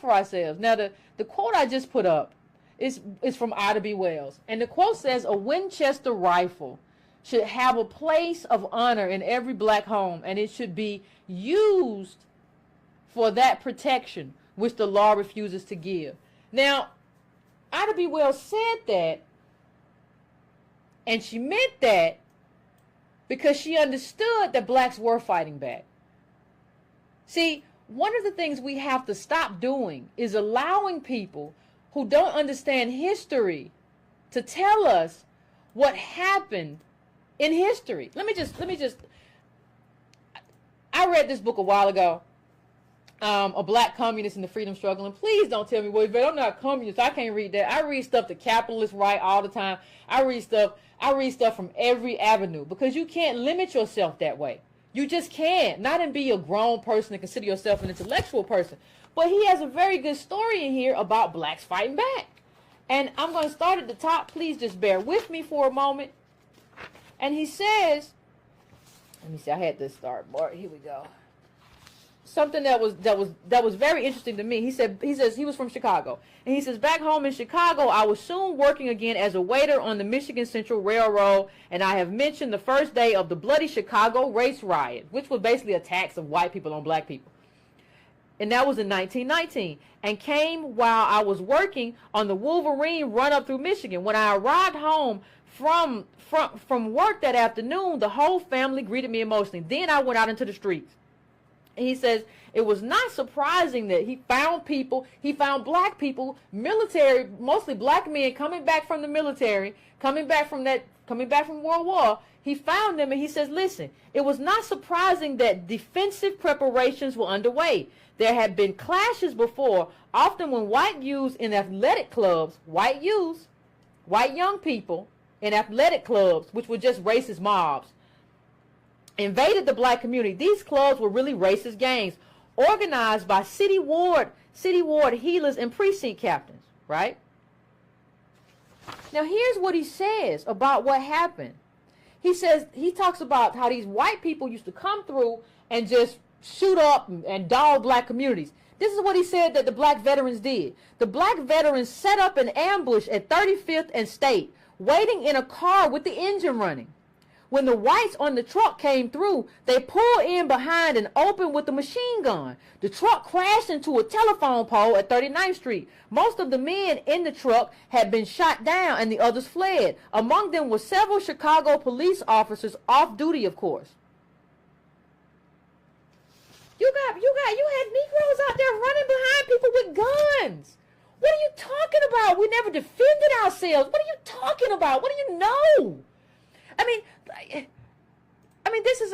for ourselves. Now, the quote I just put up is from Ida B. Wells. And the quote says, a Winchester rifle should have a place of honor in every black home, and it should be used for that protection which the law refuses to give. Now, Ida B. Wells said that, and she meant that because she understood that blacks were fighting back. See, one of the things we have to stop doing is allowing people who don't understand history to tell us what happened in history. Let me just, I read this book a while ago, A Black Communist in the Freedom Struggle, and please don't tell me, well, but I'm not a communist, I can't read that. I read stuff the capitalists write all the time. I read stuff from every avenue, because you can't limit yourself that way. You just can't. Not and be a grown person and consider yourself an intellectual person. But he has a very good story in here about blacks fighting back. And I'm going to start at the top. Please just bear with me for a moment. And he says, let me see, I had this start bar. Here we go. Something that was very interesting to me. He says he was from Chicago. And he says, back home in Chicago, I was soon working again as a waiter on the Michigan Central Railroad, and I have mentioned the first day of the bloody Chicago race riot, which was basically attacks of white people on black people. And that was in 1919, and came while I was working on the Wolverine run up through Michigan. When I arrived home from work that afternoon, the whole family greeted me emotionally. Then I went out into the streets. And he says, it was not surprising that he found black people, military, mostly black men coming back from the military, coming back from World War. He found them and he says, listen, it was not surprising that defensive preparations were underway. There had been clashes before, often when white youths in athletic clubs, white young people in athletic clubs, which were just racist mobs, invaded the black community. These clubs were really racist gangs organized by city ward healers and precinct captains, right? Now here's what he says about what happened. He talks about how these white people used to come through and just shoot up and dog black communities. This is what he said that the black veterans did. The black veterans set up an ambush at 35th and State, waiting in a car with the engine running. When the whites on the truck came through, they pulled in behind and opened with a machine gun. The truck crashed into a telephone pole at 39th Street. Most of the men in the truck had been shot down and the others fled. Among them were several Chicago police officers off duty, of course. You had Negroes out there running behind people with guns. What are you talking about? We never defended ourselves. What are you talking about? What do you know? I mean, this is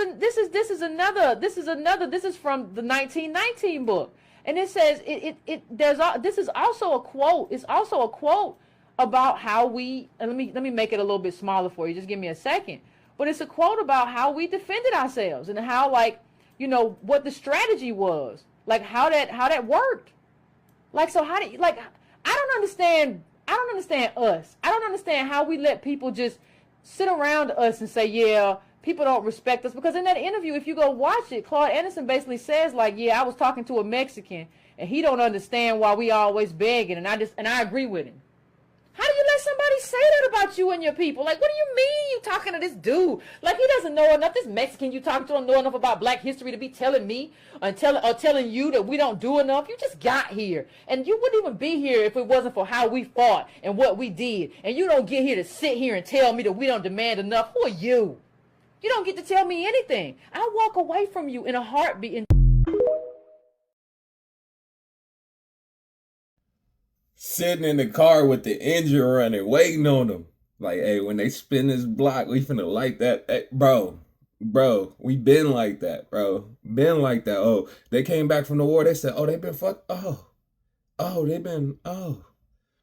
from the 1919 book, and it says this is also a quote. It's also a quote about how we, and let me make it a little bit smaller for you. Just give me a second. But it's a quote about how we defended ourselves and how, what the strategy was, like how that worked. Like, so how do you, I don't understand us. I don't understand how we let people just sit around us and say, yeah, people don't respect us. Because in that interview, if you go watch it, Claude Anderson basically says, I was talking to a Mexican and he don't understand why we always begging, and I agree with him. How do you let somebody say that about you and your people? What do you mean you talking to this dude? He doesn't know enough. This Mexican you talking to don't know enough about black history to be telling me or telling you that we don't do enough. You just got here. And you wouldn't even be here if it wasn't for how we fought and what we did. And you don't get here to sit here and tell me that we don't demand enough. Who are you? You don't get to tell me anything. I'll walk away from you in a heartbeat. Sitting in the car with the engine running, waiting on them. Hey, when they spin this block, we finna light that. Hey, bro, we been like that, bro. Been like that. Oh, they came back from the war. They said, they been fucked.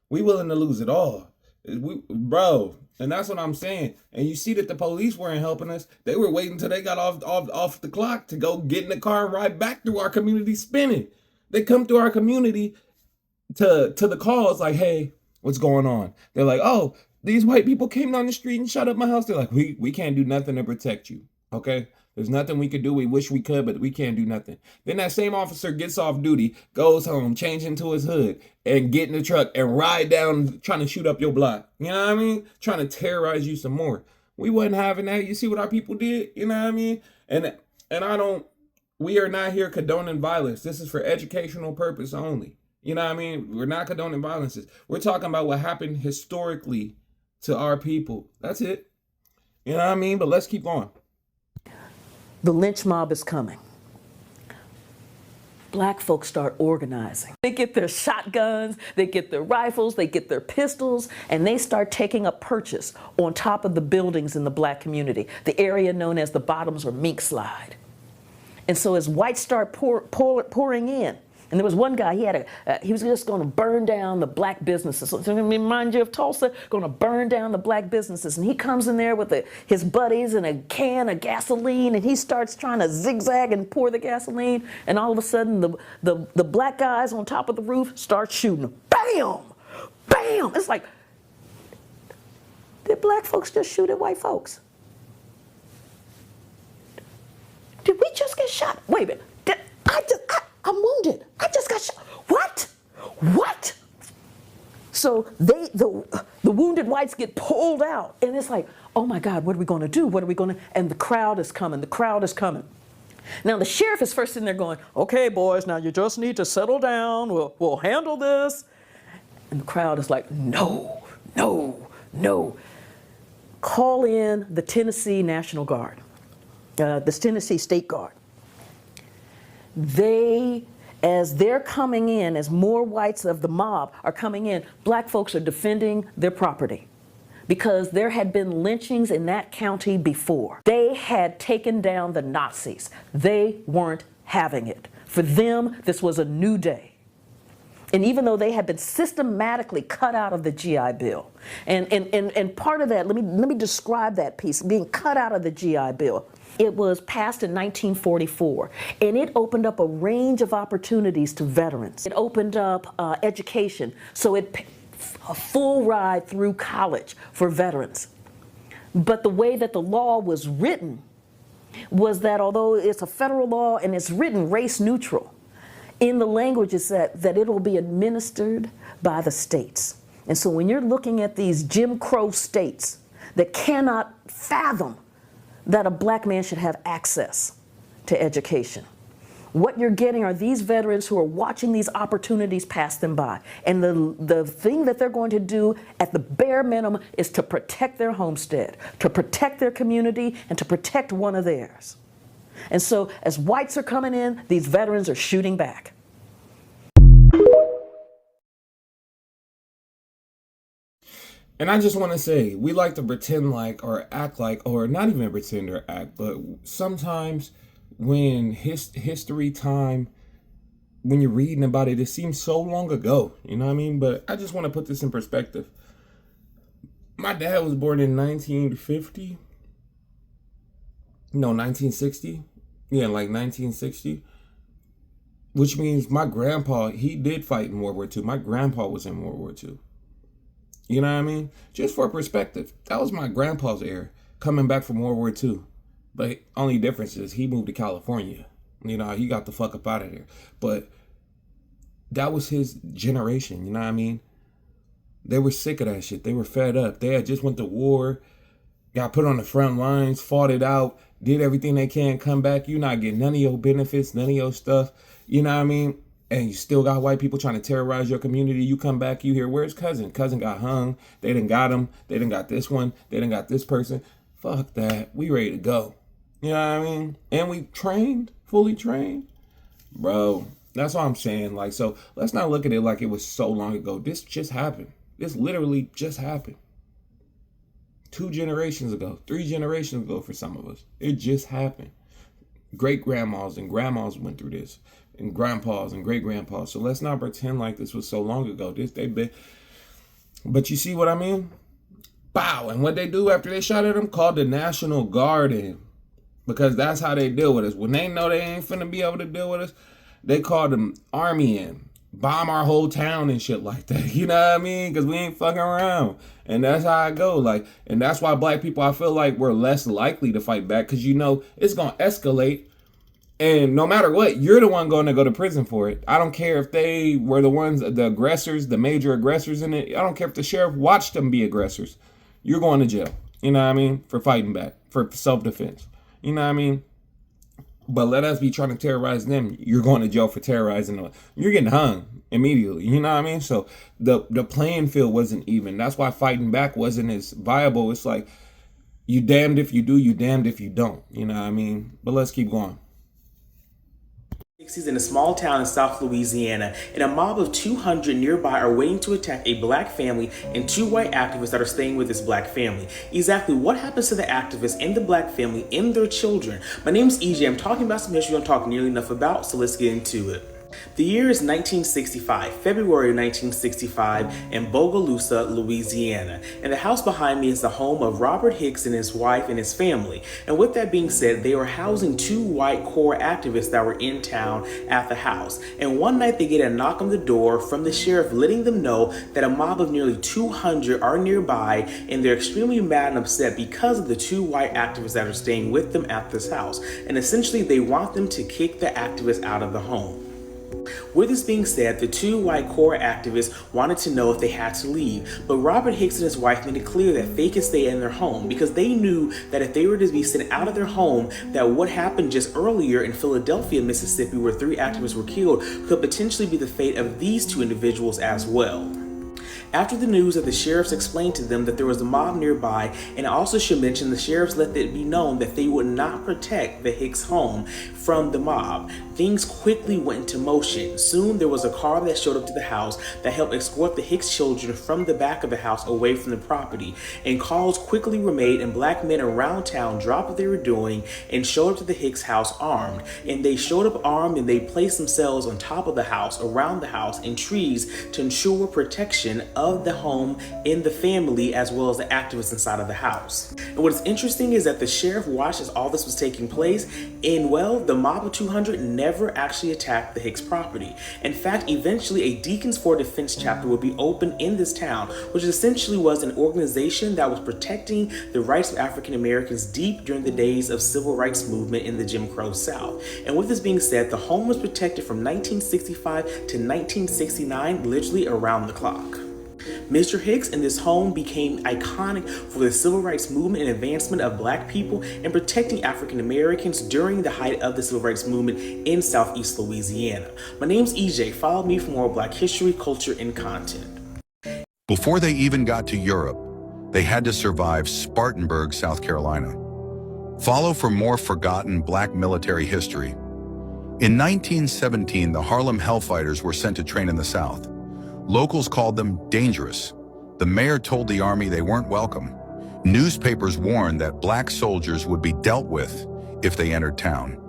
We willing to lose it all. Bro, and that's what I'm saying. And you see that the police weren't helping us. They were waiting until they got off the clock to go get in the car and ride back through our community spinning. They come through our community to the calls hey, what's going on? They're like, these white people came down the street and shot up my house. They're like, we can't do nothing to protect you, okay? There's nothing we could do. We wish we could, but we can't do nothing. Then that same officer gets off duty, goes home, change into his hood, and get in the truck and ride down trying to shoot up your block. You know what I mean? Trying to terrorize you some more. We wasn't having that. You see what our people did? You know what I mean? And we are not here condoning violence. This is for educational purpose only. You know what I mean? We're not condoning violences. We're talking about what happened historically to our people. That's it. You know what I mean? But let's keep going. The lynch mob is coming. Black folks start organizing. They get their shotguns, they get their rifles, they get their pistols, and they start taking up purchase on top of the buildings in the black community, the area known as the Bottoms or Mink Slide. And so as whites start pouring in, and there was one guy, he was just going to burn down the black businesses. So it reminds you of Tulsa, going to burn down the black businesses. And he comes in there with his buddies and a can of gasoline, and he starts trying to zigzag and pour the gasoline. And all of a sudden, the black guys on top of the roof start shooting. Bam! Bam! It's like, did black folks just shoot at white folks? Did we just get shot? Wait a minute. I'm wounded. I just got shot. What? So the wounded whites get pulled out, and it's like, oh my God, what are we going to do? And the crowd is coming. Now the sheriff is first in there going, okay, boys, now you just need to settle down. We'll handle this. And the crowd is like, no. Call in the Tennessee National Guard, the Tennessee State Guard. As they're coming in, as more whites of the mob are coming in, black folks are defending their property because there had been lynchings in that county before. They had taken down the Nazis. They weren't having it. For them, this was a new day. And even though they had been systematically cut out of the GI Bill, and part of that, let me describe that piece, being cut out of the GI Bill. It was passed in 1944, and it opened up a range of opportunities to veterans. It opened up education, so a full ride through college for veterans. But the way that the law was written was that although it's a federal law and it's written race neutral, in the language is that it will be administered by the states. And so when you're looking at these Jim Crow states that cannot fathom that a black man should have access to education, what you're getting are these veterans who are watching these opportunities pass them by. And the thing that they're going to do at the bare minimum is to protect their homestead, to protect their community, and to protect one of theirs. And so as whites are coming in, these veterans are shooting back. And I just want to say, we like to pretend like or act like, or not even pretend or act, but sometimes when history time, when you're reading about it, it seems so long ago, you know what I mean? But I just want to put this in perspective. My dad was born in 1950. No, 1960. Yeah, like 1960. Which means my grandpa, he did fight in World War II. My grandpa was in World War II. You know what I mean? Just for perspective, that was my grandpa's era, coming back from World War II. But only difference is he moved to California. You know, he got the fuck up out of there. But that was his generation, you know what I mean? They were sick of that shit. They were fed up. They had just went to war, got put on the front lines, fought it out, did everything they can, come back. You not getting none of your benefits, none of your stuff. You know what I mean? And you still got white people trying to terrorize your community. You come back, you hear, where's cousin? Cousin got hung. They done got him. They done got this one. They done got this person. Fuck that. We ready to go. You know what I mean? And we trained, fully trained. Bro, that's what I'm saying. Like, so let's not look at it like it was so long ago. This just happened. This literally just happened. 2 generations ago, 3 generations ago for some of us. It just happened. Great grandmas and grandmas went through this. And grandpas and great grandpas. So let's not pretend like this was so long ago. But you see what I mean? Bow. And what they do after they shot at them, called the National Guard in. Because that's how they deal with us. When they know they ain't finna be able to deal with us, they call them Army in. bomb our whole town and shit like that. You know what I mean? Because we ain't fucking around. And that's how I go. Like, and that's why black people, I feel like we're less likely to fight back, because you know it's gonna escalate. And no matter what, you're the one going to go to prison for it. I don't care if they were the ones, the aggressors, the major aggressors in it. I don't care if the sheriff watched them be aggressors. You're going to jail. You know what I mean? For fighting back, for self-defense. You know what I mean? But let us be trying to terrorize them. You're going to jail for terrorizing them. You're getting hung immediately. You know what I mean? So the playing field wasn't even. That's why fighting back wasn't as viable. It's like, you damned if you do, you damned if you don't. You know what I mean? But let's keep going. In a small town in South Louisiana, and a mob of 200 nearby are waiting to attack a black family and 2 white activists that are staying with this black family. Exactly what happens to the activists and the black family and their children? My name is EJ. I'm talking about some history I don't talk nearly enough about, so let's get into it. The year is 1965, February 1965, in Bogalusa, Louisiana. And the house behind me is the home of Robert Hicks and his wife and his family. And with that being said, they were housing 2 white core activists that were in town at the house. And one night they get a knock on the door from the sheriff letting them know that a mob of nearly 200 are nearby, and they're extremely mad and upset because of the 2 white activists that are staying with them at this house. And essentially they want them to kick the activists out of the home. With this being said, the 2 white core activists wanted to know if they had to leave, but Robert Hicks and his wife made it clear that they could stay in their home because they knew that if they were to be sent out of their home, that what happened just earlier in Philadelphia, Mississippi, where 3 activists were killed, could potentially be the fate of these 2 individuals as well. After the news that the sheriffs explained to them that there was a mob nearby, and I also should mention the sheriffs let it be known that they would not protect the Hicks home from the mob, things quickly went into motion. Soon there was a car that showed up to the house that helped escort the Hicks children from the back of the house away from the property, and calls quickly were made, and black men around town dropped what they were doing and showed up to the Hicks house armed. And they showed up armed, and they placed themselves on top of the house, around the house, in trees to ensure protection of the home and the family, as well as the activists inside of the house. And what is interesting is that the sheriff watched as all this was taking place, and well, the mob of 200 never actually attacked the Hicks property. In fact, eventually a Deacons for Defense chapter would be opened in this town, which essentially was an organization that was protecting the rights of African Americans deep during the days of civil rights movement in the Jim Crow South. And with this being said, the home was protected from 1965 to 1969, literally around the clock. Mr. Hicks and this home became iconic for the civil rights movement and advancement of black people and protecting African Americans during the height of the civil rights movement in Southeast Louisiana. My name's EJ. Follow me for more black history, culture, and content. Before they even got to Europe, they had to survive Spartanburg, South Carolina. Follow for more forgotten black military history. In 1917, the Harlem Hellfighters were sent to train in the South. Locals called them dangerous. The mayor told the army they weren't welcome. Newspapers warned that black soldiers would be dealt with if they entered town.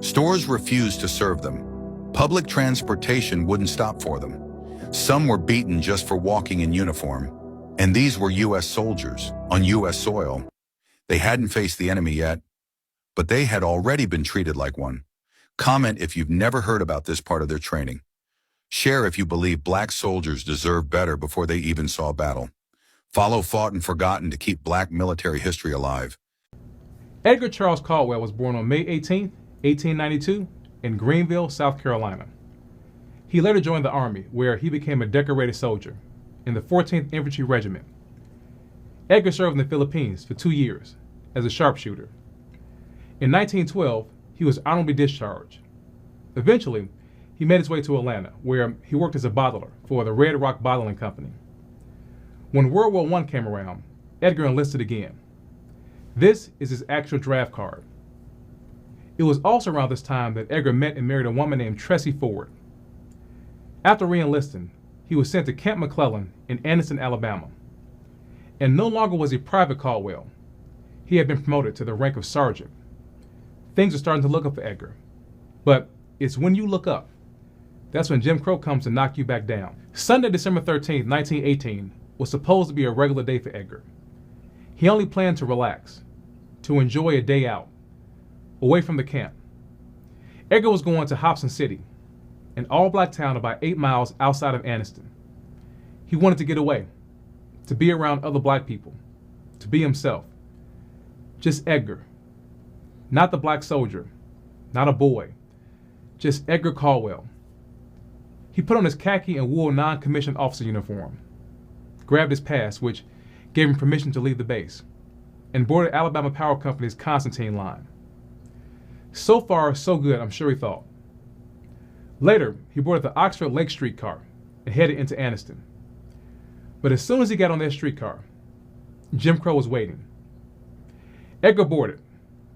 Stores refused to serve them. Public transportation wouldn't stop for them. Some were beaten just for walking in uniform. And these were U.S. soldiers on U.S. soil. They hadn't faced the enemy yet, but they had already been treated like one. Comment if you've never heard about this part of their training. Share if you believe black soldiers deserve better before they even saw battle. Follow Fought and Forgotten to keep black military history alive. Edgar Charles Caldwell was born on May 18, 1892, in Greenville, South Carolina. He later joined the Army, where he became a decorated soldier in the 14th Infantry Regiment. Edgar served in the Philippines for 2 years as a sharpshooter. In 1912, he was honorably discharged. Eventually, he made his way to Atlanta, where he worked as a bottler for the Red Rock Bottling Company. When World War I came around, Edgar enlisted again. This is his actual draft card. It was also around this time that Edgar met and married a woman named Tressie Ford. After re-enlisting, he was sent to Camp McClellan in Anderson, Alabama. And no longer was he Private Caldwell. He had been promoted to the rank of sergeant. Things are starting to look up for Edgar. But it's when you look up, that's when Jim Crow comes to knock you back down. Sunday, December 13, 1918, was supposed to be a regular day for Edgar. He only planned to relax, to enjoy a day out, away from the camp. Edgar was going to Hobson City. an all-black town about 8 miles outside of Anniston. He wanted to get away, to be around other black people, to be himself. Just Edgar. Not the black soldier, not a boy, just Edgar Caldwell. He put on his khaki and wool non-commissioned officer uniform, grabbed his pass, which gave him permission to leave the base, and boarded Alabama Power Company's Constantine line. So far, so good, I'm sure he thought. Later, he boarded the Oxford Lake streetcar and headed into Anniston. But as soon as he got on that streetcar, Jim Crow was waiting. Edgar boarded,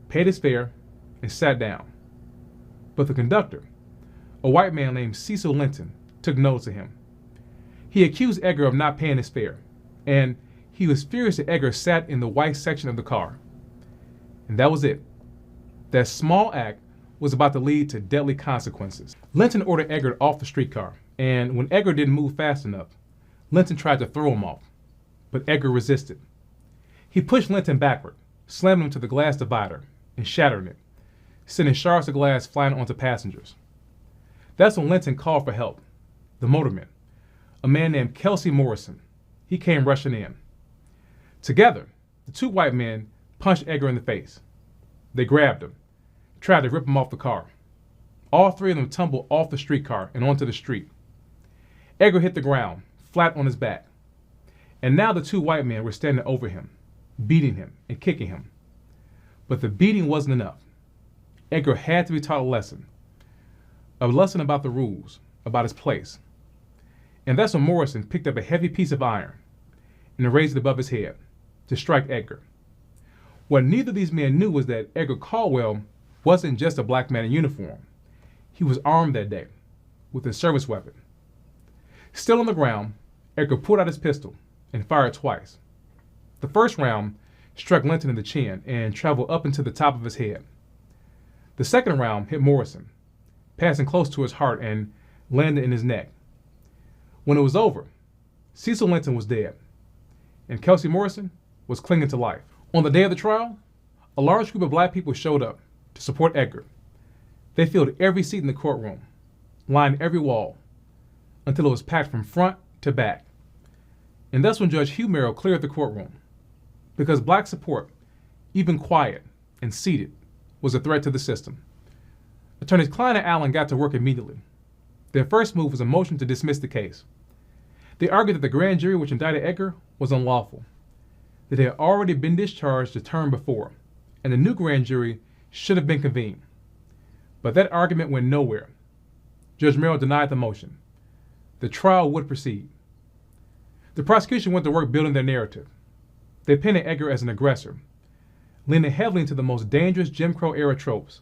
paid his fare, and sat down. But the conductor, a white man named Cecil Linton, took notice of him. He accused Edgar of not paying his fare, and he was furious that Edgar sat in the white section of the car. And that was it. That small act was about to lead to deadly consequences. Linton ordered Edgar off the streetcar, and when Edgar didn't move fast enough, Linton tried to throw him off, but Edgar resisted. He pushed Linton backward, slammed him to the glass divider, and shattered it, sending shards of glass flying onto passengers. That's when Linton called for help. The motorman, a man named Kelsey Morrison, he came rushing in. Together, the two white men punched Edgar in the face. They grabbed him, tried to rip him off the car. All three of them tumbled off the streetcar and onto the street. Edgar hit the ground, flat on his back. And now the two white men were standing over him, beating him and kicking him. But the beating wasn't enough. Edgar had to be taught a lesson about the rules, about his place. And that's when Morrison picked up a heavy piece of iron and raised it above his head to strike Edgar. What neither of these men knew was that Edgar Caldwell wasn't just a black man in uniform. He was armed that day with a service weapon. Still on the ground, Edgar pulled out his pistol and fired twice. The first round struck Linton in the chin and traveled up into the top of his head. The second round hit Morrison, passing close to his heart and landed in his neck. When it was over, Cecil Linton was dead, and Kelsey Morrison was clinging to life. On the day of the trial, a large group of black people showed up to support Edgar. They filled every seat in the courtroom, lined every wall, until it was packed from front to back. And that's when Judge Hugh Merrill cleared the courtroom, because black support, even quiet and seated, was a threat to the system. Attorneys Klein and Allen got to work immediately. Their first move was a motion to dismiss the case. They argued that the grand jury which indicted Edgar was unlawful, that they had already been discharged the term before, and the new grand jury should have been convened. But that argument went nowhere. Judge Merrill denied the motion. The trial would proceed. The prosecution went to work building their narrative. They painted Edgar as an aggressor, leaning heavily into the most dangerous Jim Crow era tropes.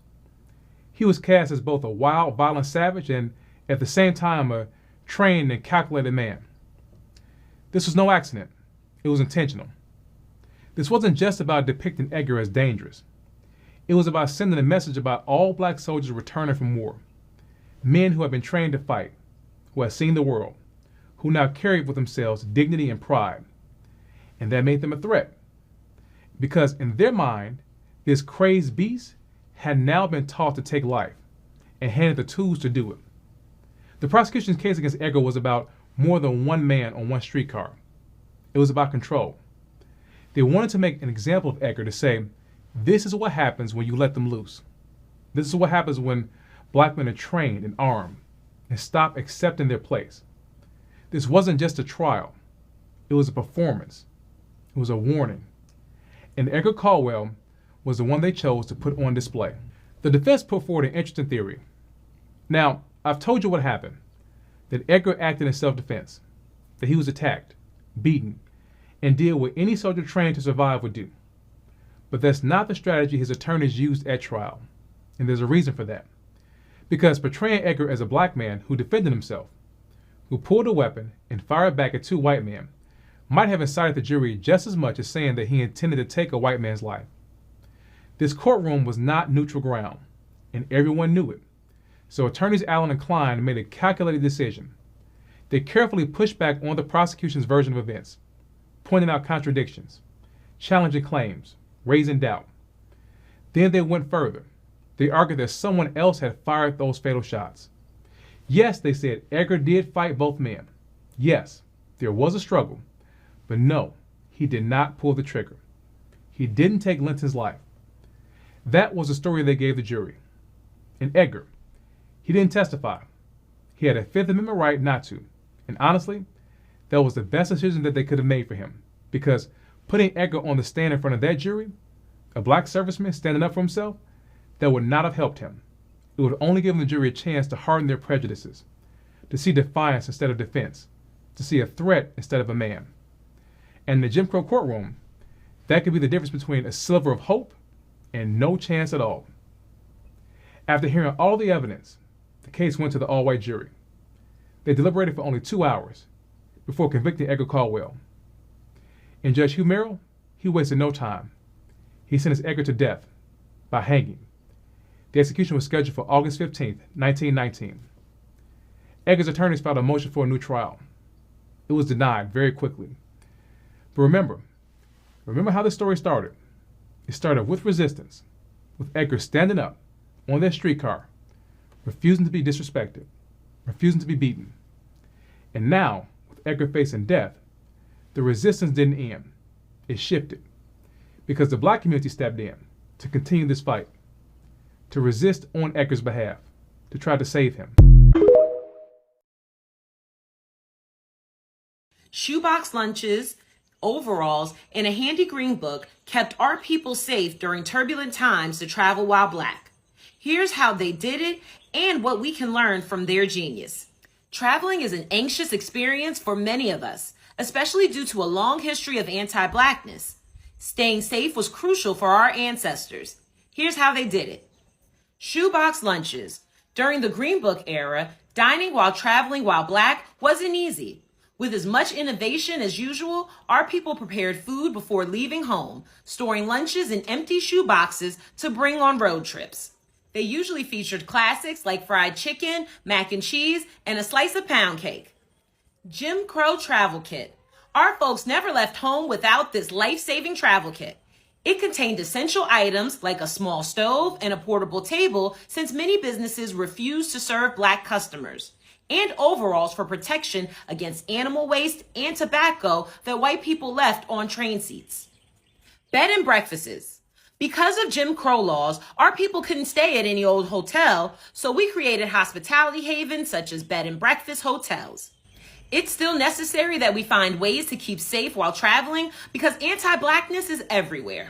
He was cast as both a wild, violent savage and, at the same time, a trained and calculated man. This was no accident. It was intentional. This wasn't just about depicting Edgar as dangerous. It was about sending a message about all black soldiers returning from war, men who had been trained to fight, who had seen the world, who now carried with themselves dignity and pride. And that made them a threat, because in their mind, this crazed beast had now been taught to take life and handed the tools to do it. The prosecution's case against Edgar was about more than one man on one streetcar. It was about control. They wanted to make an example of Edgar to say, this is what happens when you let them loose. This is what happens when black men are trained and armed and stop accepting their place. This wasn't just a trial. It was a performance. It was a warning. And Edgar Caldwell was the one they chose to put on display. The defense put forward an interesting theory. Now, I've told you what happened, that Edgar acted in self-defense, that he was attacked, beaten, and did what any soldier trained to survive would do. But that's not the strategy his attorneys used at trial, and there's a reason for that. Because portraying Edgar as a black man who defended himself, who pulled a weapon and fired back at two white men, might have incited the jury just as much as saying that he intended to take a white man's life. This courtroom was not neutral ground, and everyone knew it. So attorneys Allen and Klein made a calculated decision. They carefully pushed back on the prosecution's version of events, pointing out contradictions, challenging claims, raising doubt. Then they went further. They argued that someone else had fired those fatal shots. Yes, they said Edgar did fight both men. Yes, there was a struggle. But no, he did not pull the trigger. He didn't take Linton's life. That was the story they gave the jury. And Edgar, he didn't testify. He had a Fifth Amendment right not to. And honestly, that was the best decision that they could have made for him. Because putting Edgar on the stand in front of that jury, a black serviceman standing up for himself, that would not have helped him. It would only give the jury a chance to harden their prejudices, to see defiance instead of defense, to see a threat instead of a man. And in the Jim Crow courtroom, that could be the difference between a sliver of hope and no chance at all. After hearing all the evidence, the case went to the all-white jury. They deliberated for only 2 hours before convicting Edgar Caldwell. And Judge Hugh Merrill, he wasted no time. He sentenced Edgar to death by hanging. The execution was scheduled for August 15, 1919. Edgar's attorneys filed a motion for a new trial. It was denied very quickly. But remember how this story started. It started with resistance, with Edgar standing up on their streetcar, refusing to be disrespected, refusing to be beaten. And now, with Edgar facing death, the resistance didn't end. It shifted. Because the black community stepped in to continue this fight, to resist on Edgar's behalf, to try to save him. Shoebox lunches, overalls, and a handy green book kept our people safe during turbulent times to travel while black. Here's how they did it and what we can learn from their genius. Traveling is an anxious experience for many of us, especially due to a long history of anti-blackness. Staying safe was crucial for our ancestors. Here's how they did it. Shoebox lunches. During the Green Book era, dining while traveling while black wasn't easy. With as much innovation as usual, our people prepared food before leaving home, storing lunches in empty shoe boxes to bring on road trips. They usually featured classics like fried chicken, mac and cheese, and a slice of pound cake. Jim Crow Travel Kit. Our folks never left home without this life-saving travel kit. It contained essential items like a small stove and a portable table, since many businesses refused to serve black customers, and overalls for protection against animal waste and tobacco that white people left on train seats. Bed and breakfasts. Because of Jim Crow laws, our people couldn't stay at any old hotel, so we created hospitality havens such as bed and breakfast hotels. It's still necessary that we find ways to keep safe while traveling because anti-blackness is everywhere.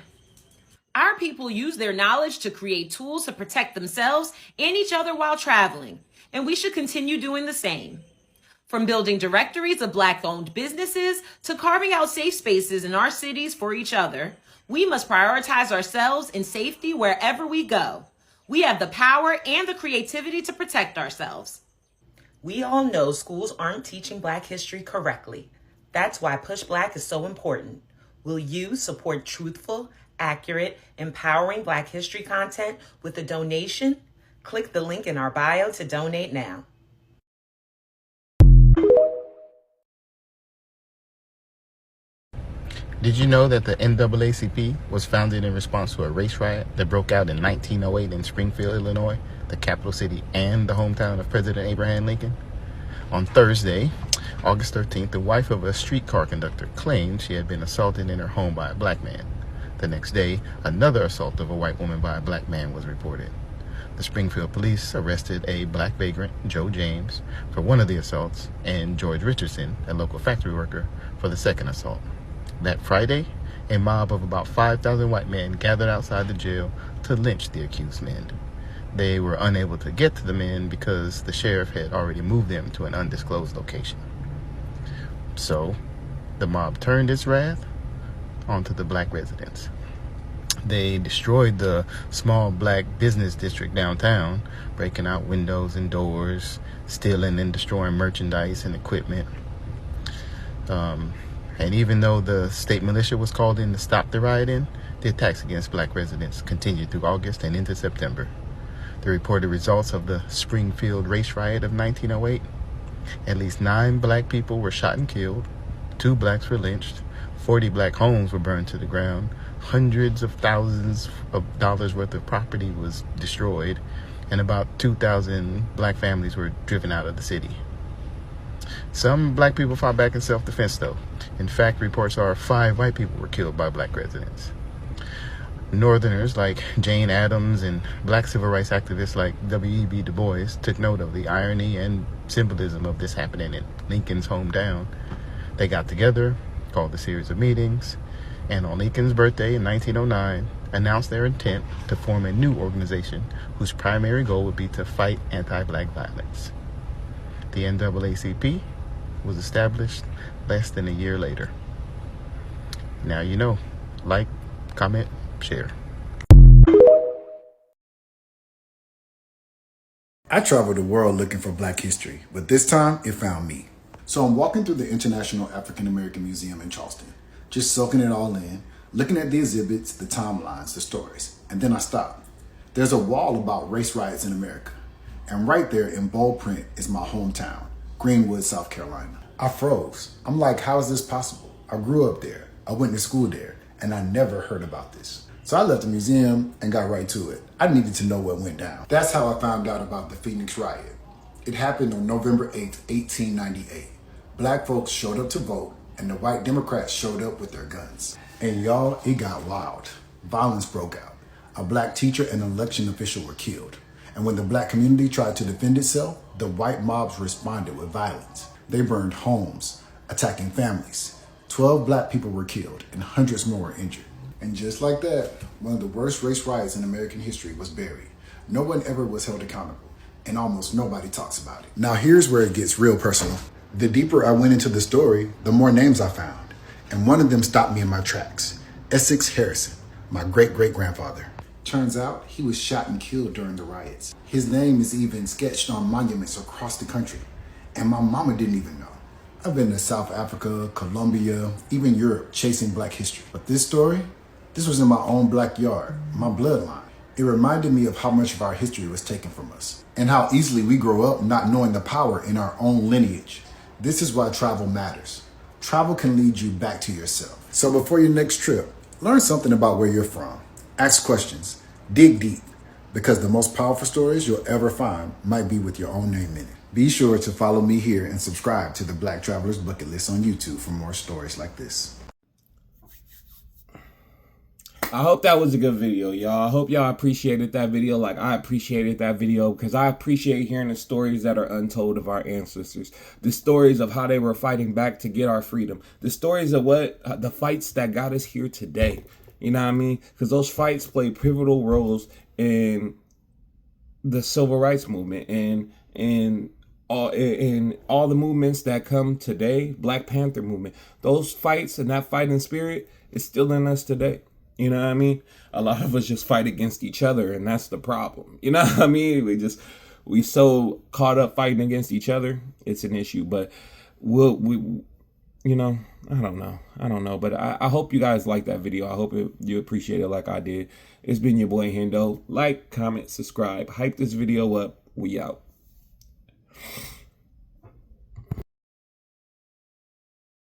Our people use their knowledge to create tools to protect themselves and each other while traveling, and we should continue doing the same. From building directories of black-owned businesses to carving out safe spaces in our cities for each other, we must prioritize ourselves and safety wherever we go. We have the power and the creativity to protect ourselves. We all know schools aren't teaching Black history correctly. That's why Push Black is so important. Will you support truthful, accurate, empowering Black history content with a donation? Click the link in our bio to donate now. Did you know that the NAACP was founded in response to a race riot that broke out in 1908 in Springfield, Illinois, the capital city and the hometown of President Abraham Lincoln? On Thursday, August 13th, the wife of a streetcar conductor claimed she had been assaulted in her home by a black man. The next day, another assault of a white woman by a black man was reported. The Springfield police arrested a black vagrant, Joe James, for one of the assaults, and George Richardson, a local factory worker, for the second assault. That Friday, a mob of about 5,000 white men gathered outside the jail to lynch the accused men. They were unable to get to the men because the sheriff had already moved them to an undisclosed location. So, the mob turned its wrath onto the black residents. They destroyed the small black business district downtown, breaking out windows and doors, stealing and destroying merchandise and equipment. And even though the state militia was called in to stop the rioting, the attacks against black residents continued through August and into September. The reported results of the Springfield race riot of 1908: at least 9 black people were shot and killed, 2 blacks were lynched, 40 black homes were burned to the ground, hundreds of thousands of dollars worth of property was destroyed, and about 2,000 black families were driven out of the city. Some black people fought back in self-defense, though. In fact, reports are 5 white people were killed by black residents. Northerners like Jane Addams and black civil rights activists like W.E.B. Du Bois took note of the irony and symbolism of this happening in Lincoln's hometown. They got together, called a series of meetings, and on Lincoln's birthday in 1909, announced their intent to form a new organization whose primary goal would be to fight anti-black violence. The NAACP was established less than a year later. Now you know. Like, comment, share. I traveled the world looking for black history, but this time it found me. So I'm walking through the International African American Museum in Charleston, just soaking it all in, looking at the exhibits, the timelines, the stories, and then I stop. There's a wall about race riots in America, and right there in bold print is my hometown, Greenwood, South Carolina. I froze. I'm like, how is this possible? I grew up there, I went to school there, and I never heard about this. So I left the museum and got right to it. I needed to know what went down. That's how I found out about the Phoenix riot. It happened on November 8th, 1898. Black folks showed up to vote, and the white Democrats showed up with their guns. And y'all, it got wild. Violence broke out. A black teacher and an election official were killed. And when the black community tried to defend itself, the white mobs responded with violence. They burned homes, attacking families. 12 black people were killed and hundreds more were injured. And just like that, one of the worst race riots in American history was buried. No one ever was held accountable, and almost nobody talks about it. Now here's where it gets real personal. The deeper I went into the story, the more names I found. And one of them stopped me in my tracks. Essex Harrison, my great-great-grandfather. Turns out he was shot and killed during the riots. His name is even sketched on monuments across the country. And my mama didn't even know. I've been to South Africa, Colombia, even Europe chasing black history. But this story, this was in my own backyard, my bloodline. It reminded me of how much of our history was taken from us and how easily we grow up not knowing the power in our own lineage. This is why travel matters. Travel can lead you back to yourself. So before your next trip, learn something about where you're from. Ask questions, dig deep, because the most powerful stories you'll ever find might be with your own name in it. Be sure to follow me here and subscribe to the Black Traveler's Bucket List on YouTube for more stories like this. I hope that was a good video, y'all. I hope y'all appreciated that video like I appreciated that video, because I appreciate hearing the stories that are untold of our ancestors. The stories of how they were fighting back to get our freedom. The stories of the fights that got us here today. You know what I mean? Because those fights play pivotal roles in the civil rights movement and in all the movements that come today. Black Panther movement. Those fights and that fighting spirit is still in us today. You know what I mean? A lot of us just fight against each other, and that's the problem. You know what I mean? We so caught up fighting against each other, it's an issue. But I don't know. But I hope you guys like that video. I hope you appreciate it like I did. It's been your boy Hendo. Like, comment, subscribe, hype this video up. We out.